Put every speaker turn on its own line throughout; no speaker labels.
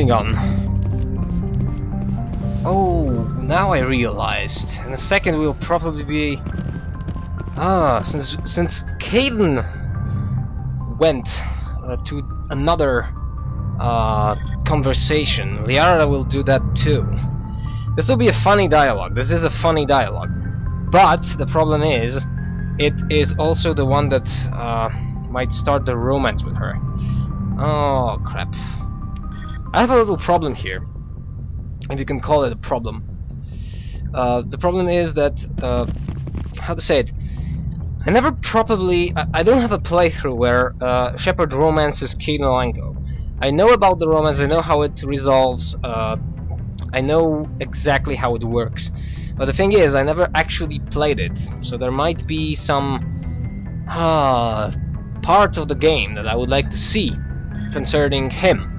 moving on. Oh, now I realized. In a second we'll probably be... since Caden went to another conversation, Liara will do that too. This will be a funny dialogue. This is a funny dialogue. But the problem is, it is also the one that might start the romance with her. Oh, crap. I have a little problem here, if you can call it a problem. The problem is that, how to say it, I never properly... I don't have a playthrough where Shepard romances Caden Lango. I know about the romance, I know how it resolves, I know exactly how it works. But the thing is, I never actually played it, so there might be some part of the game that I would like to see concerning him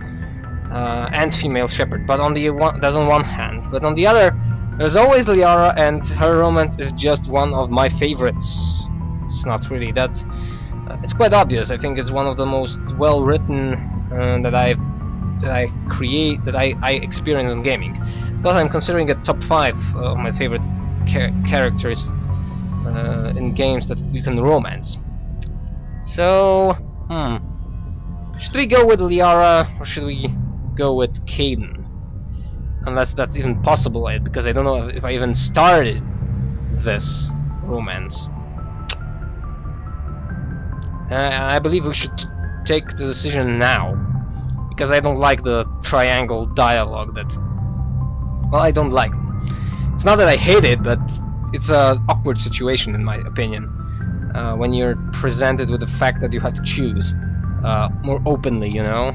and female Shepard. But on the that's on one hand, but on the other, there's always Liara, and her romance is just one of my favorites. It's not really that. It's quite obvious. I think it's one of the most well-written that I experience in gaming. Thus, I'm considering it top 5 of my favorite characters in games that you can romance. So, should we go with Liara or should we go with Caden? Unless that's even possible, because I don't know if I even started this romance. I believe we should take the decision now, because I don't like the triangle dialogue that... Well, I don't like. It's not that I hate it, but it's an awkward situation in my opinion. When you're presented with the fact that you have to choose more openly, you know?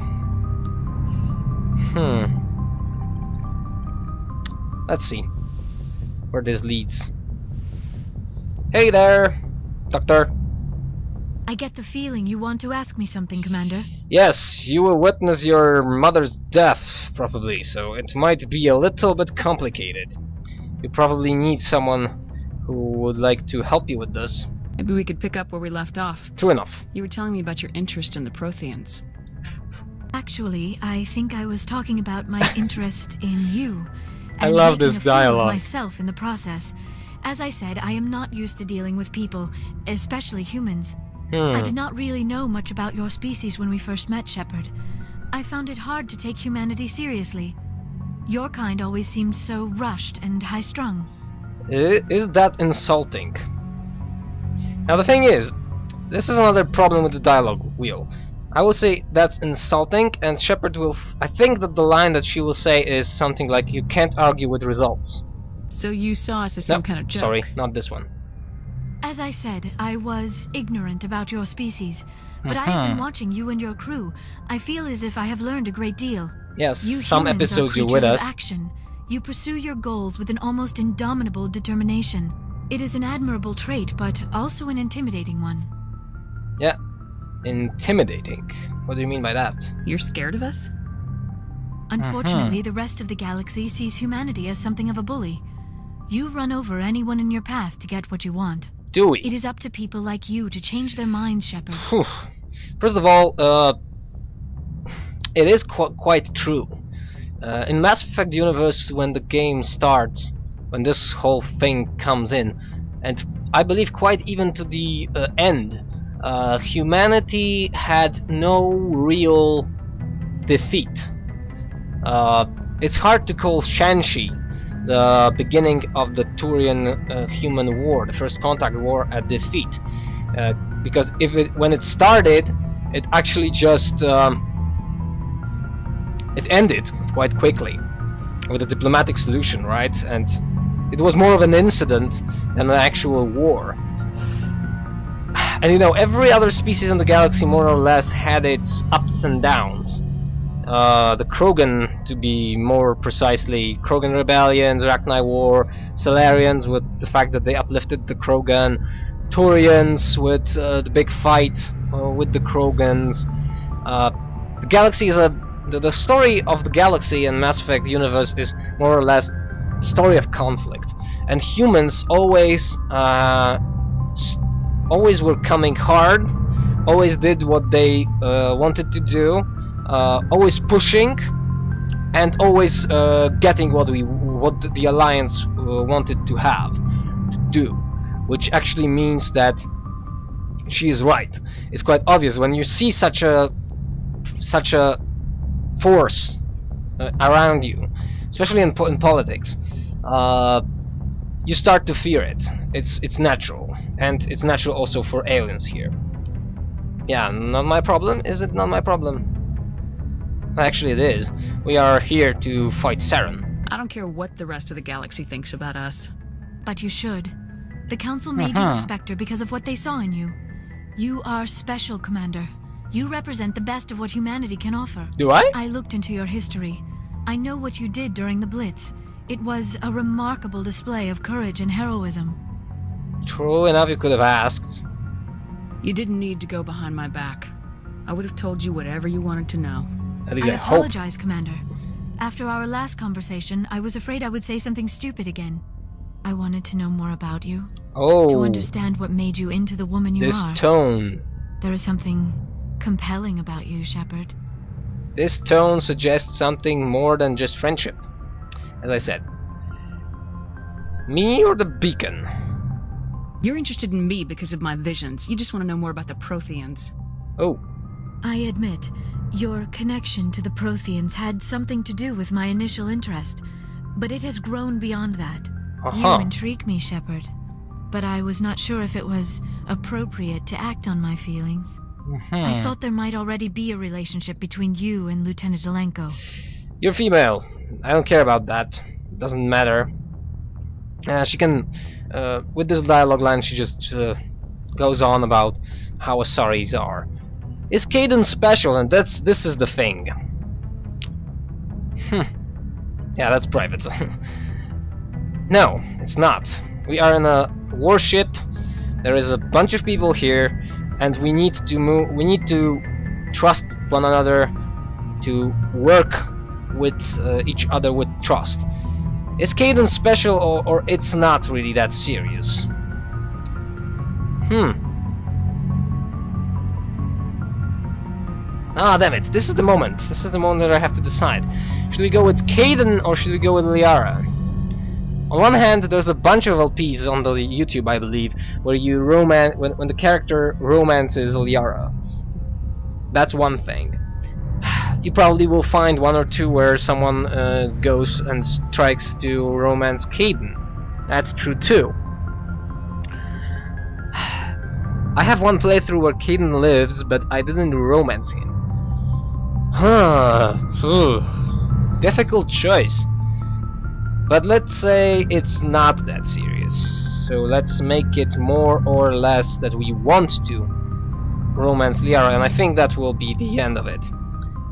Let's see where this leads. Hey there, Doctor.
I get the feeling you want to ask me something, Commander.
Yes, you will witness your mother's death, probably, so it might be a little bit complicated. You probably need someone who would like to help you with this.
Maybe we could pick up where we left off.
True enough.
You were telling me about your interest in the Protheans.
Actually, I think I was talking about my interest in you.
I love this
Of
dialogue.
myself in the process. As I said, I am not used to dealing with people, especially humans. I did not really know much about your species when we first met, Shepard. I found it hard to take humanity seriously. Your kind always seemed so rushed and high-strung.
Is that insulting? Now the thing is, this is another problem with the dialogue wheel. I will say that's insulting, and Shepard will... I think that the line that she will say is something like, "You can't argue with results."
So you saw us as some kind of joke?
Sorry, not this one.
As I said, I was ignorant about your species, but I have been watching you and your crew. I feel as if I have learned a great deal.
Yes,
You
some
humans
episodes
are
you're
creatures
with
of
us.
action. You pursue your goals with an almost indomitable determination. It is an admirable trait, but also an intimidating one.
Yeah, intimidating. What do you mean by that?
You're scared of us?
Unfortunately, the rest of the galaxy sees humanity as something of a bully. You run over anyone in your path to get what you want.
Do we?
It is up to people like you to change their minds, Shepard.
Whew. First of all, it is quite true. In Mass Effect universe, when the game starts, when this whole thing comes in, and I believe quite even to the end, humanity had no real defeat. It's hard to call Shanxi, the beginning of the Turian-human war, the First Contact War, a defeat, because when it started, it actually just it ended quite quickly with a diplomatic solution, right? And it was more of an incident than an actual war. And you know, every other species in the galaxy more or less had its ups and downs. The Krogan, to be more precisely, Krogan rebellions, Arachni War, Salarians with the fact that they uplifted the Krogan, Turians with the big fight with the Krogans. The galaxy is the story of the galaxy in Mass Effect universe is more or less a story of conflict, and humans always were coming hard, always did what they wanted to do. Always pushing, and always getting what the Alliance wanted to do, which actually means that she is right. It's quite obvious when you see such a force around you, especially in politics. You start to fear it. It's natural, and it's natural also for aliens here. Yeah, not my problem. Is it not my problem? Actually, it is. We are here to fight Saren.
I don't care what the rest of the galaxy thinks about us.
But you should. The Council made you a Spectre because of what they saw in you. You are special, Commander. You represent the best of what humanity can offer.
Do I?
I looked into your history. I know what you did during the Blitz. It was a remarkable display of courage and heroism.
True enough, you could have asked.
You didn't need to go behind my back. I would have told you whatever you wanted to know.
I apologize, Commander. After our last conversation, I was afraid I would say something stupid again. I wanted to know more about you.
Oh.
To understand what made you into the woman you are.
This tone.
There is something compelling about you, Shepard.
This tone suggests something more than just friendship. As I said. Me or the beacon?
You're interested in me because of my visions. You just want to know more about the Protheans.
Oh.
I admit, your connection to the Protheans had something to do with my initial interest, but it has grown beyond that. You intrigue me, Shepard, but I was not sure if it was appropriate to act on my feelings. I thought there might already be a relationship between you and Lieutenant Alenko.
You're female. I don't care about that. It doesn't matter. She can... with this dialogue line, she just goes on about how Asaris are. Is Kaidan special? And this is the thing. Yeah, that's private. No, it's not. We are in a warship. There is a bunch of people here, and we need to move. We need to trust one another, to work with each other with trust. Is Kaidan special, or it's not really that serious? Ah, damn it! This is the moment. This is the moment that I have to decide. Should we go with Kaidan or should we go with Liara? On one hand, there's a bunch of LPs on the YouTube, I believe, where you when the character romances Liara. That's one thing. You probably will find one or two where someone goes and strikes to romance Kaidan. That's true too. I have one playthrough where Kaidan lives, but I didn't romance him. Difficult choice. But let's say it's not that serious. So let's make it more or less that we want to romance Liara, and I think that will be the end of it.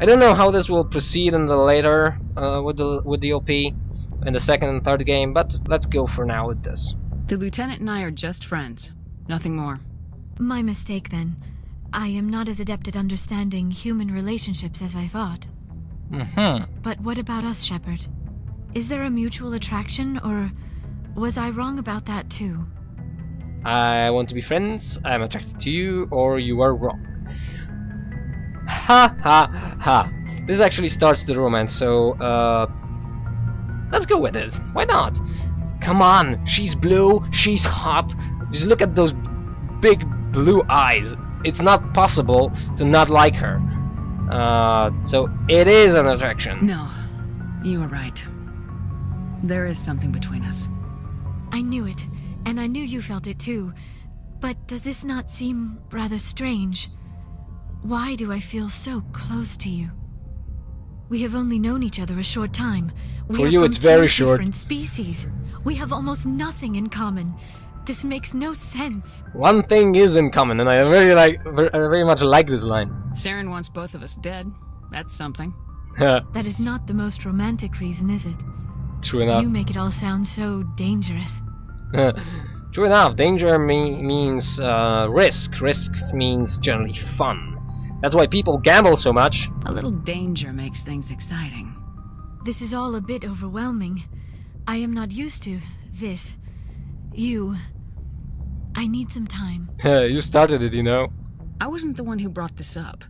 I don't know how this will proceed in the later with the OP in the second and third game, but let's go for now with this.
The Lieutenant and I are just friends. Nothing more.
My mistake then. I am not as adept at understanding human relationships as I thought. But what about us, Shepard? Is there a mutual attraction, or was I wrong about that too?
I want to be friends, I am attracted to you, or you are wrong. Ha ha ha. This actually starts the romance, so let's go with it. Why not? Come on, she's blue, she's hot. Just look at those big blue eyes. It's not possible to not like her. So it is an attraction.
No, you were right. There is something between us.
I knew it, and I knew you felt it too. But does this not seem rather strange? Why do I feel so close to you? We have only known each other a short time.
For you, it's very short.
Different species. We have almost nothing in common. This makes no sense.
One thing is in common, and I very much like this line.
Saren wants both of us dead. That's something.
That is not the most romantic reason, is it?
True enough.
You make it all sound so dangerous.
True enough. Danger means risk. Risk means generally fun. That's why people gamble so much.
A little danger makes things exciting.
This is all a bit overwhelming. I am not used to this. I need some time.
You started it, you know.
I wasn't the one who brought this up.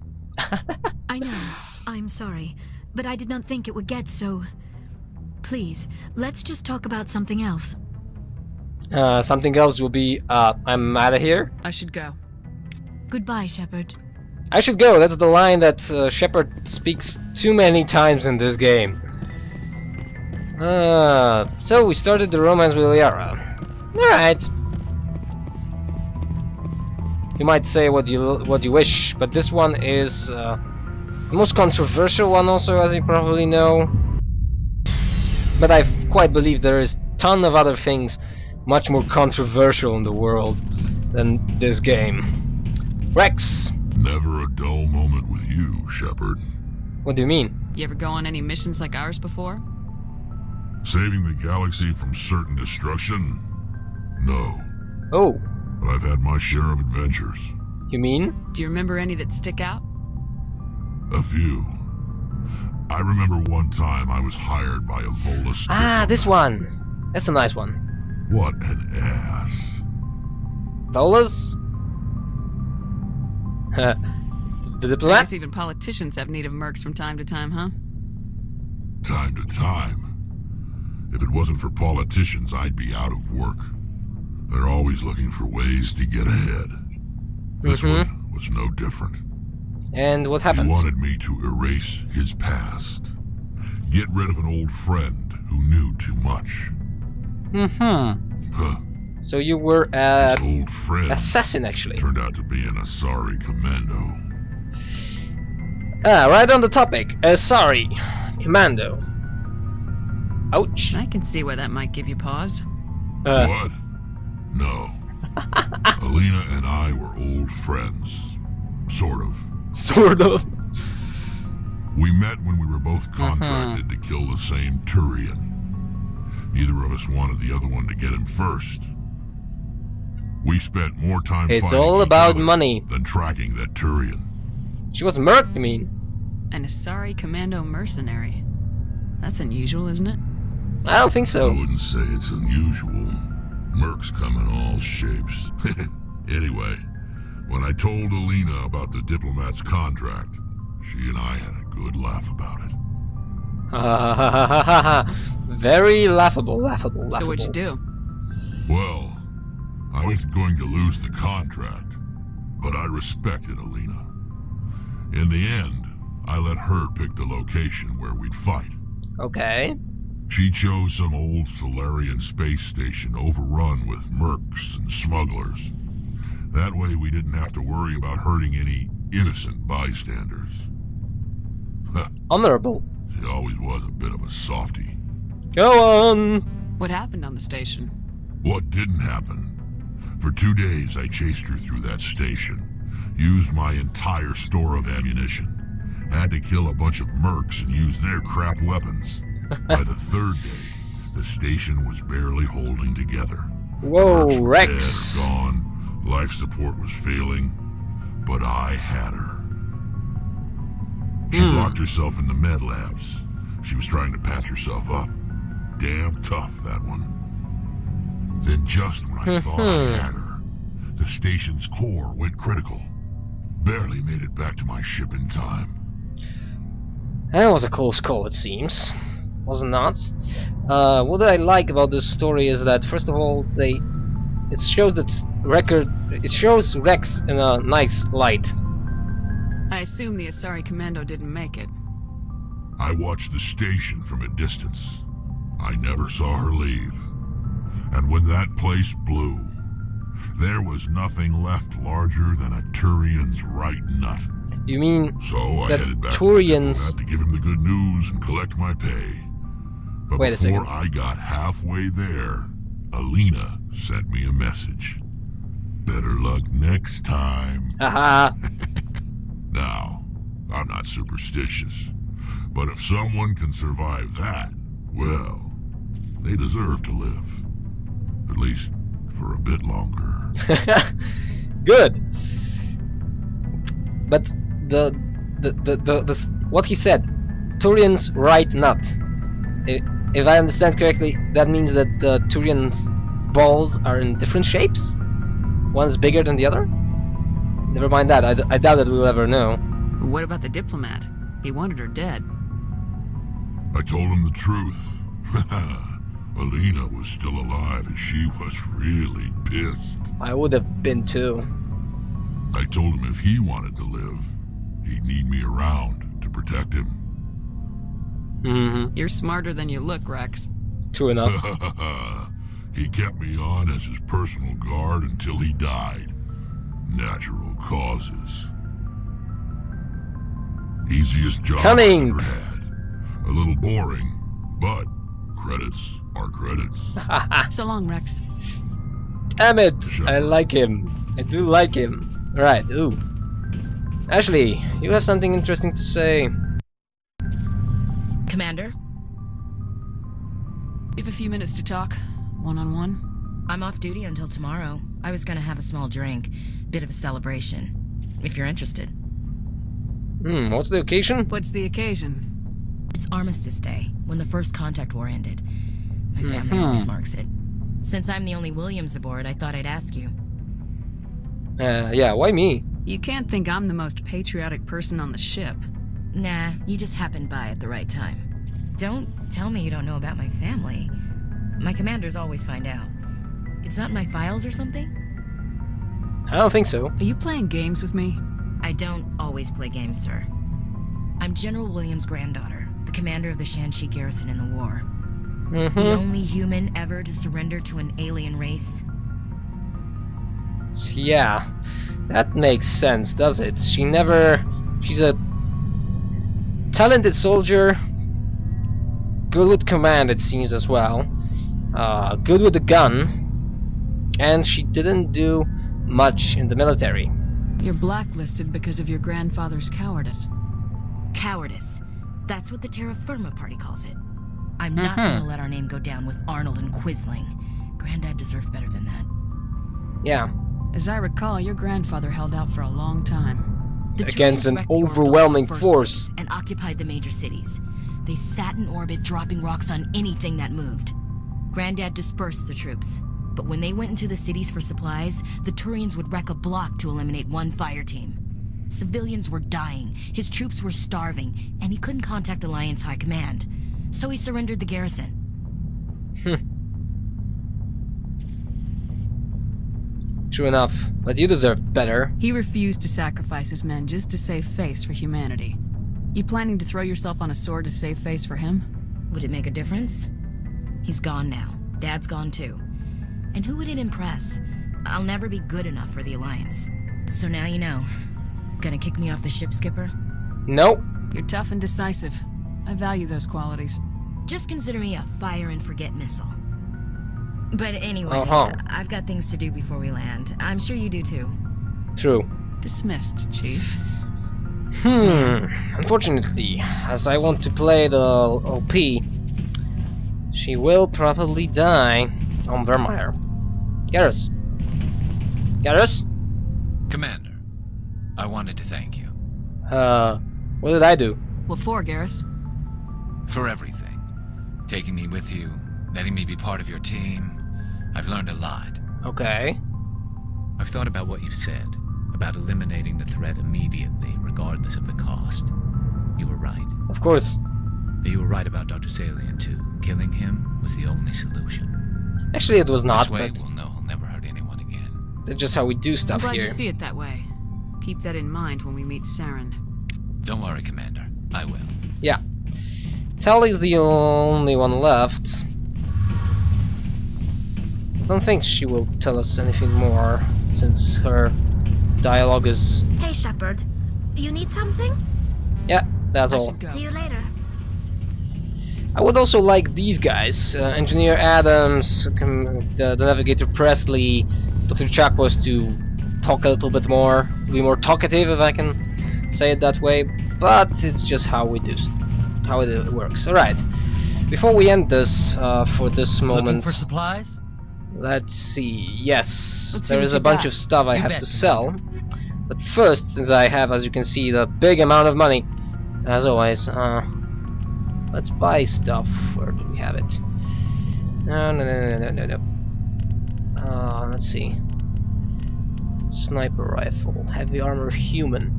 I know. I'm sorry. but I did not think it would get so... Please, let's just talk about something else.
Something else will be, I'm out of here.
I should go.
Goodbye, Shepard.
I should go. That's the line that Shepard speaks too many times in this game. So we started the romance with Liara. Alright. You might say what you wish, but this one is the most controversial one also, as you probably know. But I quite believe there is a ton of other things much more controversial in the world than this game. Rex!
Never a dull moment with you, Shepard.
What do you mean?
You ever go on any missions like ours before?
Saving the galaxy from certain destruction? No.
Oh,
But I've had my share of adventures.
you mean?
Do you remember any that stick out?
A few. I remember one time I was hired by a Volus
Ah,
diplomat.
this one! That's a nice one.
What an ass.
Dollars? The
I
diplomat?
guess even politicians have need of mercs from time to time, huh?
Time to time. If it wasn't for politicians, I'd be out of work. They're always looking for ways to get ahead. This one was no different.
And what
He
happened?
wanted me to erase his past. Get rid of an old friend who knew too much. Huh.
So you were
This
an
old friend
assassin, actually.
turned out to be an Asari commando.
Ah, right on the topic. Sorry. Commando. Ouch.
I can see why that might give you pause.
What? No. Alina and I were old friends. Sort of.
Sort of.
We met when we were both contracted to kill the same Turian. Neither of us wanted the other one to get him first. We spent more time
It's
fighting
all
each
about
other
money.
than tracking that Turian.
She was murked, you mean?
An Asari commando mercenary. That's unusual, isn't it?
I don't think
I
so.
wouldn't say it's unusual. Mercs come in all shapes. Anyway, when I told Alina about the diplomat's contract, she and I had a good laugh about it.
Very laughable, laughable.
So what'd you do?
Well, I was going to lose the contract, but I respected Alina. In the end, I let her pick the location where we'd fight.
Okay.
She chose some old Solarian space station overrun with mercs and smugglers. That way we didn't have to worry about hurting any innocent bystanders.
Honorable.
She always was a bit of a softie.
Go on.
What happened on the station?
What didn't happen? For 2 days I chased her through that station, used my entire store of ammunition, had to kill a bunch of mercs and use their crap weapons. By the 3rd day, the station was barely holding together.
Whoa,
Mercs were
Rex.
dead or gone, life support was failing, but I had her. She locked herself in the med labs. She was trying to patch herself up. Damn tough, that one. Then just when I thought I had her, the station's core went critical. Barely made it back to my ship in time.
That was a close call, it seems. Was it not? What I like about this story is that, first of all, it shows Rex in a nice light.
I assume the Asari commando didn't make it.
I watched the station from a distance. I never saw her leave. And when that place blew, there was nothing left larger than a Turian's right nut.
You mean
So I
that
headed back
Turians...
to the diplomat to give him the good news and collect my pay. But
Wait a
before
second.
I got halfway there, Alina sent me a message. Better luck next time.
Haha.
Now, I'm not superstitious, but if someone can survive that, well, they deserve to live. At least for a bit longer.
Good. But the what he said, Turian's right nut. If I understand correctly, that means that the Turian's balls are in different shapes. One's bigger than the other. Never mind that. I doubt that we'll ever know.
What about the diplomat? He wanted her dead.
I told him the truth. Alina was still alive and she was really pissed.
I would have been too.
I told him if he wanted to live, he'd need me around to protect him.
Mm-hmm.
You're smarter than you look, Rex.
True enough.
He kept me on as his personal guard until he died. Natural causes. Easiest job I ever had. A little boring, but credits are credits.
So long, Rex.
Damn it!
Shepard.
I like him. I do like him. Right, ooh. Ashley, you have something interesting to say.
Commander?
You have a few minutes to talk, one-on-one.
I'm off duty until tomorrow. I was gonna have a small drink. Bit of a celebration. If you're interested.
What's the occasion?
What's the occasion?
It's Armistice Day, when the first contact war ended. My family always marks it. Since I'm the only Williams aboard, I thought I'd ask you.
Yeah, why me?
You can't think I'm the most patriotic person on the ship.
Nah, you just happened by at the right time. Don't tell me you don't know about my family. My commanders always find out. It's not in my files or something?
I don't think so.
Are you playing games with me?
I don't always play games, sir. I'm General Williams' granddaughter, the commander of the Shanxi garrison in the war. The only human ever to surrender to an alien race.
Yeah, that makes sense, does it? She's a talented soldier, good with command, it seems, as well. Good with the gun, and she didn't do much in the military.
You're blacklisted because of your grandfather's cowardice.
Cowardice. That's what the Terra Firma Party calls it. I'm not gonna let our name go down with Arnold and Quisling. Granddad deserved better than that.
Yeah.
As I recall, your grandfather held out for a long time.
The
Against
Turians
an
wrecked the orbitals
overwhelming
in the first
force.
wave and occupied the major cities. They sat in orbit, dropping rocks on anything that moved. Granddad dispersed the troops. But when they went into the cities for supplies, the Turians would wreck a block to eliminate one fire team. Civilians were dying, his troops were starving, and he couldn't contact Alliance High Command. So he surrendered the garrison.
True enough, but you deserve better.
He refused to sacrifice his men just to save face for humanity. You planning to throw yourself on a sword to save face for him?
Would it make a difference? He's gone now. Dad's gone too. And who would it impress? I'll never be good enough for the Alliance. So now you know. Gonna kick me off the ship, Skipper?
Nope.
You're tough and decisive. I value those qualities.
Just consider me a fire-and-forget missile. But anyway, I've got things to do before we land. I'm sure you do too.
True.
Dismissed, Chief.
Unfortunately, as I want to play the OP, she will probably die on Vermeer. Garrus. Garrus?
Commander, I wanted to thank you.
What did I do?
What for, Garrus?
For everything. Taking me with you, letting me be part of your team. I've learned a lot.
Okay.
I've thought about what you said, about eliminating the threat immediately, regardless of the cost. You were right.
Of course.
You were right about Dr. Salian, too. Killing him was the only solution.
Actually, it was not,
This way,
but
we'll know he'll never hurt anyone again.
that's just how we do
I'm
stuff
glad
here.
you see it that way. Keep that in mind when we meet Saren.
Don't worry, Commander. I will.
Yeah. Tally's the only one left. I don't think she will tell us anything more, since her dialogue is...
Hey, Shepard. You need something?
Yeah, that's
I
all.
should go.
See you later.
I would also like these guys, Engineer Adams, the Navigator Presley, Dr. Chakwas to talk a little bit more, be more talkative if I can say it that way, but it's just how we do, how it works. Alright, before we end this, for this moment...
Looking for supplies?
Let's see, yes,
Let's see
there
what
is
you
a bunch
got.
of stuff I
You
have
bet,
to sell, but first, since I have, as you can see, the big amount of money, as always, let's buy stuff. Where do we have it? No. Let's see. Sniper rifle, heavy armor, human.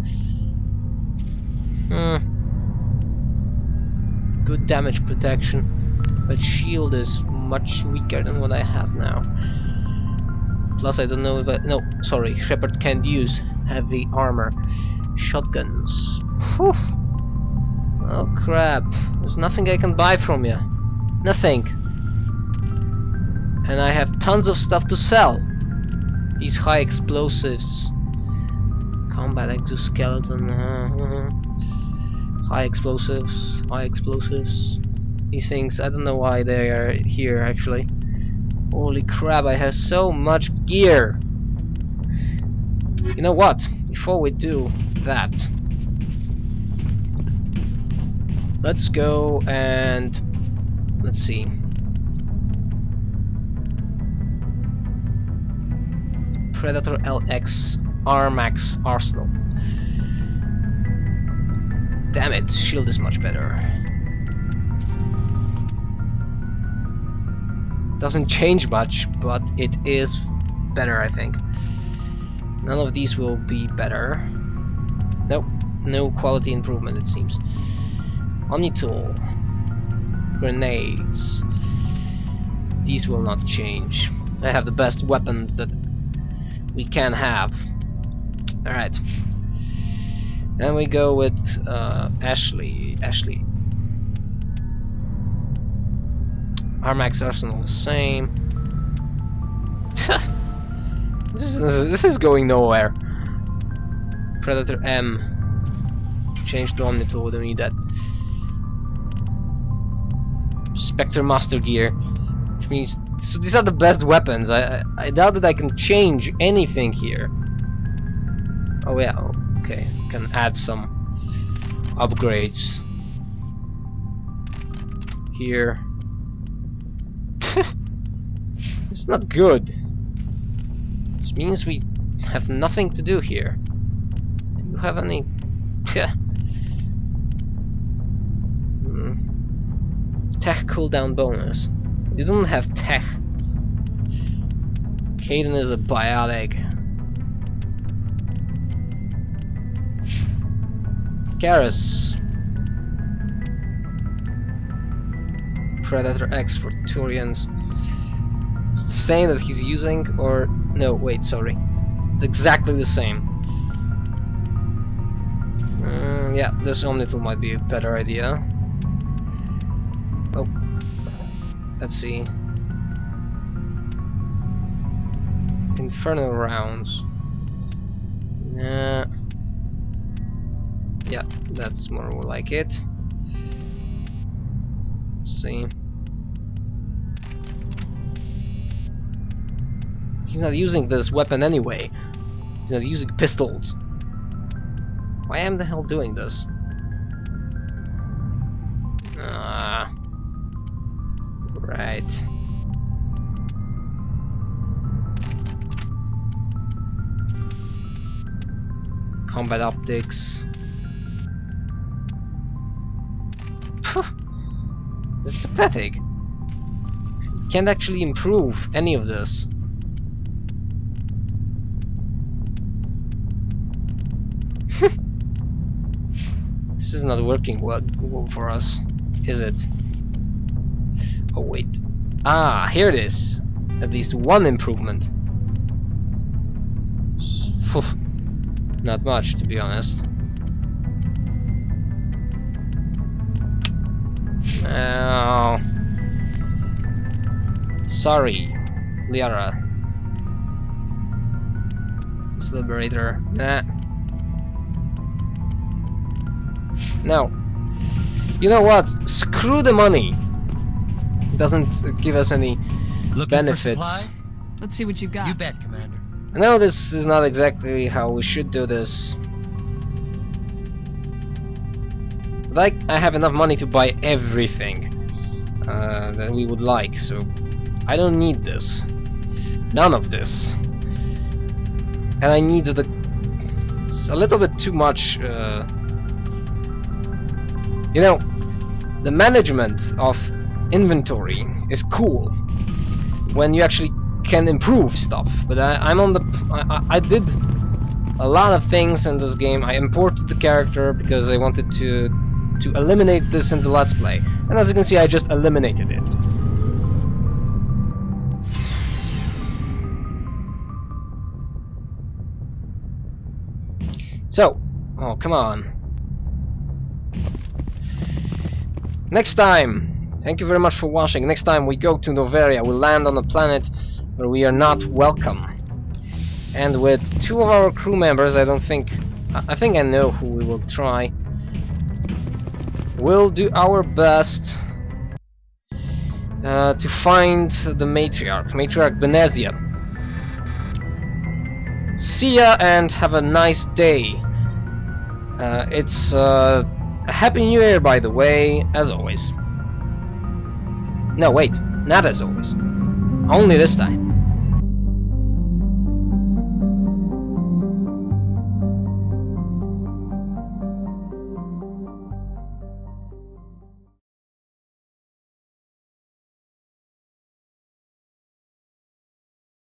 good damage protection, but shield is much weaker than what I have now. Plus I don't know if no, sorry, Shepard can't use heavy armor. Shotguns. Whew. Oh crap, there's nothing I can buy from you. Nothing. And I have tons of stuff to sell. These high explosives. Combat exoskeleton. High explosives. High explosives. These things, I don't know why they are here actually. Holy crap, I have so much gear. You know what? Before we do that, let's go and let's see. Predator LX Armax Arsenal. Damn it, shield is much better. Doesn't change much, but it is better, I think. None of these will be better. Nope, no quality improvement, it seems. Omni-tool. Grenades. These will not change. I have the best weapons that we can have. Alright. Then we go with Ashley. Armax Arsenal the same. This is going nowhere. Predator M. Change to Omni-tool, we don't need that. Spectre Master Gear. Which means so these are the best weapons. I doubt that I can change anything here. Oh yeah, okay. Can add some upgrades. Here. It's not good. This means we have nothing to do here. Do you have any... Tech cooldown bonus. You don't have tech. Kaden is a biotic. Garrus. Predator X for Turians. It's the same that he's using, or... No, wait, sorry. It's exactly the same. Yeah, this Omni-tool might be a better idea. Oh. Let's see. Inferno rounds. Yeah, that's more like it. Let's see. He's not using this weapon anyway. He's not using pistols. Why am the hell doing this? Right. Combat optics. This is pathetic. Can't actually improve any of this. This is not working well for us, is it? Oh wait. Ah, here it is. At least one improvement. Not much, to be honest. Oh. Sorry, Liara. Liberator. Nah. No. You know what? Screw the money. It doesn't give us any benefits.
For supplies?
Let's see what you got.
You bet, Commander.
I know this is not exactly how we should do this. Like, I have enough money to buy everything that we would like, so I don't need this. None of this. And I need a little bit too much. You know, the management of inventory is cool when you actually can improve stuff. But I'm on the. I did a lot of things in this game. I imported the character because I wanted to eliminate this in the Let's Play. And as you can see, I just eliminated it. So, oh, come on. Next time, thank you very much for watching. Next time we go to Noveria, we land on a planet where we are not welcome. And with 2 of our crew members, I think I know who we will try. We'll do our best to find the Matriarch Benezia. See ya and have a nice day. It's a Happy New Year, by the way, as always. No, wait, not as always. Only this time.